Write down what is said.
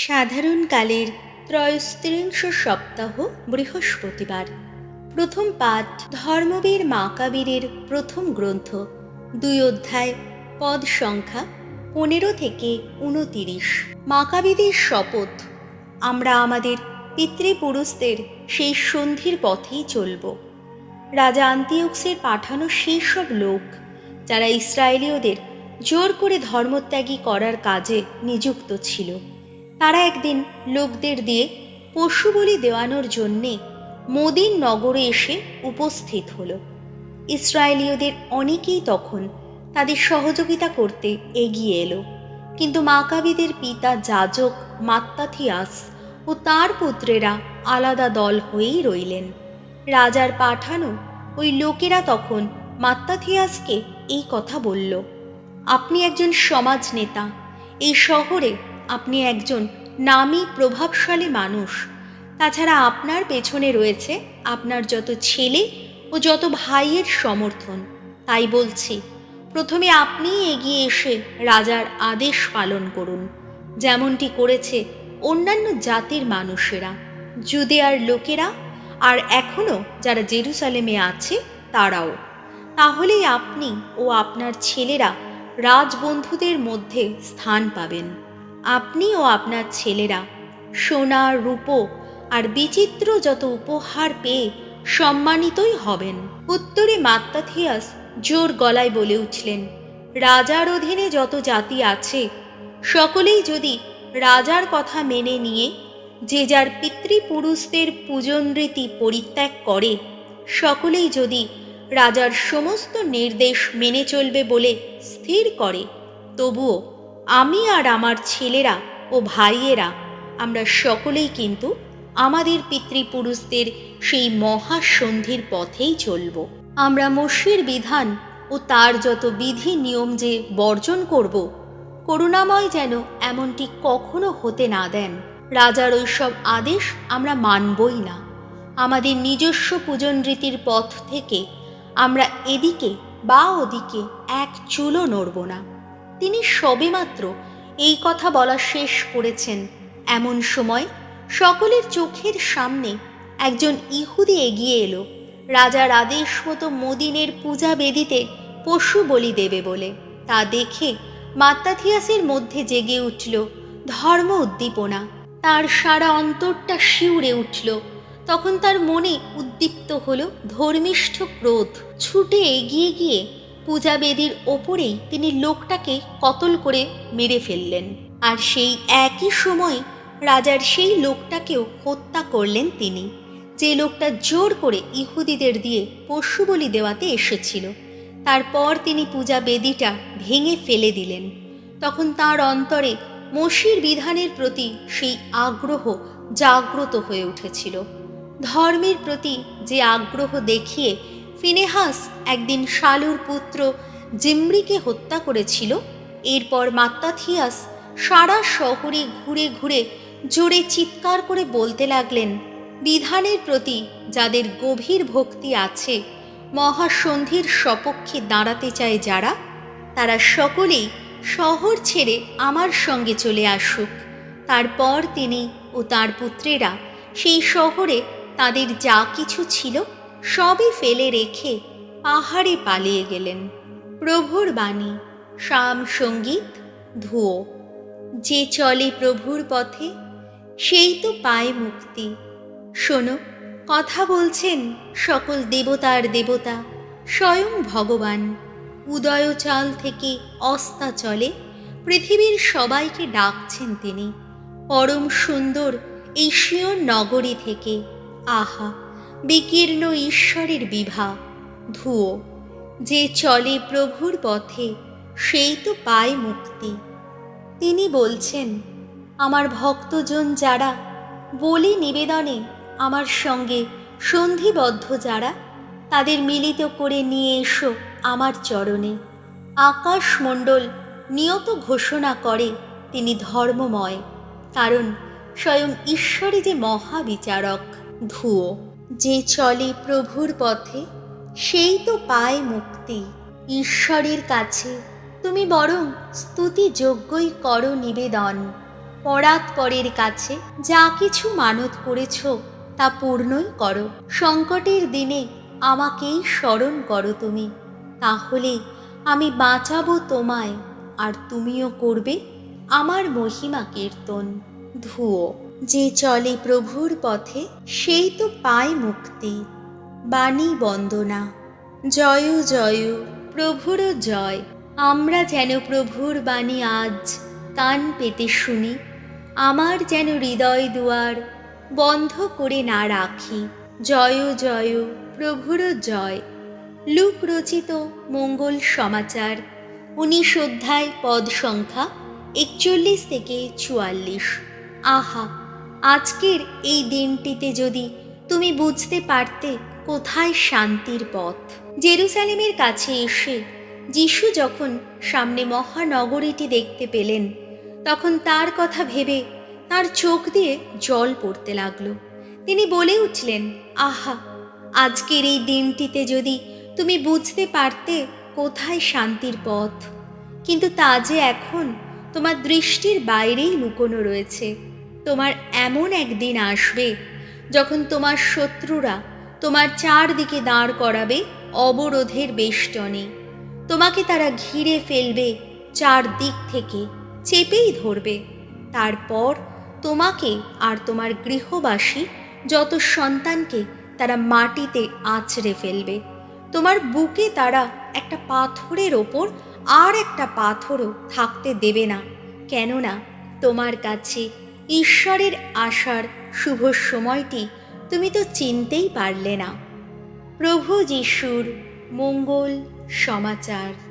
সাধারণকালের ত্রয়োস্ত্রিংশ সপ্তাহ বৃহস্পতিবার। প্রথম পাঠ ধর্মবীর মাকাবীরের প্রথম গ্রন্থ, 2 অধ্যায়, পদ সংখ্যা 15 থেকে 29। মাকাবীদের শপথ। আমরা আমাদের পিতৃপুরুষদের সেই সন্ধির পথেই চলব। রাজা আন্তিওক্সের পাঠানো সেই সব লোক যারা ইসরায়েলীয়দের জোর করে ধর্মত্যাগী করার কাজে নিযুক্ত ছিল, তারা একদিন লোকদের দিয়ে পশু বলি দেওয়ানোর জন্যে মদিন নগরে এসে উপস্থিত হলো। ইসরায়েলীয়দের অনেকেই তখন তাদের সহযোগিতা করতে এগিয়ে এলো, কিন্তু মাকাবীদের পিতা যাজক মাত্তাথিয়াস ও তার পুত্রেরা আলাদা দল হয়েই রইলেন। রাজার পাঠানো ওই লোকেরা তখন মাত্তাথিয়াসকে এই কথা বলল, আপনি একজন সমাজ নেতা, এই শহরে আপনি একজন নামী প্রভাবশালী মানুষ। তাছাড়া আপনার পেছনে রয়েছে আপনার যত ছেলে ও যত ভাইয়ের সমর্থন। তাই বলছি, প্রথমে আপনি এগিয়ে এসে রাজার আদেশ পালন করুন, যেমনটি করেছে অন্যান্য জাতির মানুষেরা, জুদেয়ার লোকেরা, আর এখনও যারা জেরুসালেমে আছে তারাও। তাহলেই আপনি ও আপনার ছেলেরা রাজবন্ধুদের মধ্যে স্থান পাবেন। আপনি ও আপনার ছেলেরা সোনা, রূপো আর বিচিত্র যত উপহার পেয়ে সম্মানিতই হবেন। উত্তরে মাত্তাথিয়াস জোর গলায় বলে উঠলেন, রাজার অধীনে যত জাতি আছে সকলেই যদি রাজার কথা মেনে নিয়ে যে যার পিতৃপুরুষদের পূজন রীতি পরিত্যাগ করে, সকলেই যদি রাজার সমস্ত নির্দেশ মেনে চলবে বলে স্থির করে, তবুও আমি আর আমার ছেলেরা ও ভাইয়েরা আমরা সকলেই কিন্তু আমাদের পিতৃপুরুষদের সেই মহাসন্ধির পথেই চলব। আমরা মোশের বিধান ও তার যত বিধি নিয়ম যে বর্জন করব, করুণাময় যেন এমনটি কখনো হতে না দেন। রাজার ওইসব আদেশ আমরা মানবই না। আমাদের নিজস্ব পূজন রীতির পথ থেকে আমরা এদিকে বা ওদিকে এক চুলও নড়ব না। তিনি সবেমাত্র এই কথা বলা শেষ করেছেন, এমন সময় সকলের চোখের সামনে একজন ইহুদি এগিয়ে এলো রাজার আদেশ মতো মদিনের পূজা বেদিতে পশু বলি দেবে বলে। তা দেখে মাত্তাথিয়াসের মধ্যে জেগে উঠল ধর্ম উদ্দীপনা। তার সারা অন্তরটা শিউরে উঠল। তখন তার মনে উদ্দীপ্ত হলো ধর্মিষ্ঠ ক্রোধ। ছুটে এগিয়ে গিয়ে পূজা বেদির ওপরেই তিনি লোকটাকে কতল করে মেরে ফেললেন, আর সেই একই সময় রাজার সেই লোকটাকেও হত্যা করলেন তিনি, যে লোকটা জোর করে ইহুদিদের দিয়ে পশু বলি দেওয়াতে এসেছিল। তারপর তিনি পূজা বেদিটা ভেঙে ফেলে দিলেন। তখন তার অন্তরে মোশির বিধানের প্রতি সেই আগ্রহ জাগ্রত হয়ে উঠেছিল। ধর্মের প্রতি যে আগ্রহ দেখিয়ে ফিনেহাস একদিন শালুর পুত্র জিমরিকে হত্যা করেছিল, এরপর মাত্তাথিয়াস সারা শহরে ঘুরে ঘুরে জোরে চিৎকার করে বলতে লাগলেন, বিধানের প্রতি যাদের গভীর ভক্তি আছে, মহাসন্ধির সপক্ষে দাঁড়াতে চায় যারা, তারা সকলেই শহর ছেড়ে আমার সঙ্গে চলে আসুক। তারপর তিনি ও তার পুত্রেরা সেই শহরে তাদের যা কিছু ছিল সবই ফেলে রেখে পাহাড়ে পালিয়ে গেলেন। প্রভুর বাণী। শাম সঙ্গীত ধুয়ো। যে চলে প্রভুর পথে সেই তো পায় মুক্তি। শোনো, কথা বলছেন সকল দেবতার দেবতা, স্বয়ং ভগবান। উদয়চাল থেকে অস্তাচলে পৃথিবীর সবাইকে ডাকছেন তিনি। পরম সুন্দর এই সিয়ন নগরী থেকে, আহা, বিকীর্ণ ঈশ্বরের বিভা। ধুয়ো। যে চলে প্রভুর পথে সেই তো পায় মুক্তি। তিনি বলছেন, আমার ভক্তজন যারা বলি নিবেদনে আমার সঙ্গে সন্ধিবদ্ধ যারা, তাদের মিলিত করে নিয়ে এসো আমার চরণে। আকাশমণ্ডল নিয়ত ঘোষণা করে তিনি ধর্মময়, কারণ স্বয়ং ঈশ্বরই যে মহাবিচারক। ধুয়ো। যে চলে প্রভুর পথে সেই তো পায় মুক্তি। ঈশ্বরের কাছে তুমি বরং স্তুতিযোগ্যই করো নিবেদন। পরাৎপরের কাছে যা কিছু মানত করেছ তা পূর্ণই করো। সংকটের দিনে আমাকেই স্মরণ করো তুমি, তাহলে আমি বাঁচাবো তোমায়, আর তুমিও করবে আমার মহিমা কীর্তন। ধুয়ো। যে চলে প্রভুর পথে সেই তো পায় মুক্তি। বাণী বন্দনা। জয় জয় প্রভুর জয়। আমরা যেন প্রভুর বাণী আজ কান পেতে শুনি, আমার যেন হৃদয় দুয়ার বন্ধ করে না রাখি। জয় জয় প্রভুর জয়। লুক রচিত মঙ্গল সমাচার 19 অধ্যায়, পদ সংখ্যা 41 থেকে 44। আহা, আজকের এই দিনটিতে যদি তুমি বুঝতে পারতে কোথায় শান্তির পথ। জেরুসালেমের কাছে এসে যিশু যখন সামনে মহানগরীটি দেখতে পেলেন, তখন তার কথা ভেবে তার চোখ দিয়ে জল পড়তে লাগলো। তিনি বলে উঠলেন, আহা, আজকের এই দিনটিতে যদি তুমি বুঝতে পারতে কোথায় শান্তির পথ। কিন্তু তা যে এখন তোমার দৃষ্টির বাইরেই লুকোনো রয়েছে। তোমার এমন একদিন আসবে যখন তোমার শত্রুরা তোমার চারদিকে দাঁড় করাবে অবরোধের বেষ্টনে। তোমাকে তারা ঘিরে ফেলবে, চারদিক থেকে চেপেই ধরবে। তারপর তোমাকে আর তোমার গৃহবাসী যত সন্তানকে তারা মাটিতে আঁচড়ে ফেলবে। তোমার বুকে তারা একটা পাথরের ওপর আর একটা পাথরও থাকতে দেবে না, কেননা তোমার কাছে ঈশ্বরের আসার শুভ সময়টি তুমি তো চিনতেই পারলে না। প্রভু যিশুর মঙ্গল সমাচার।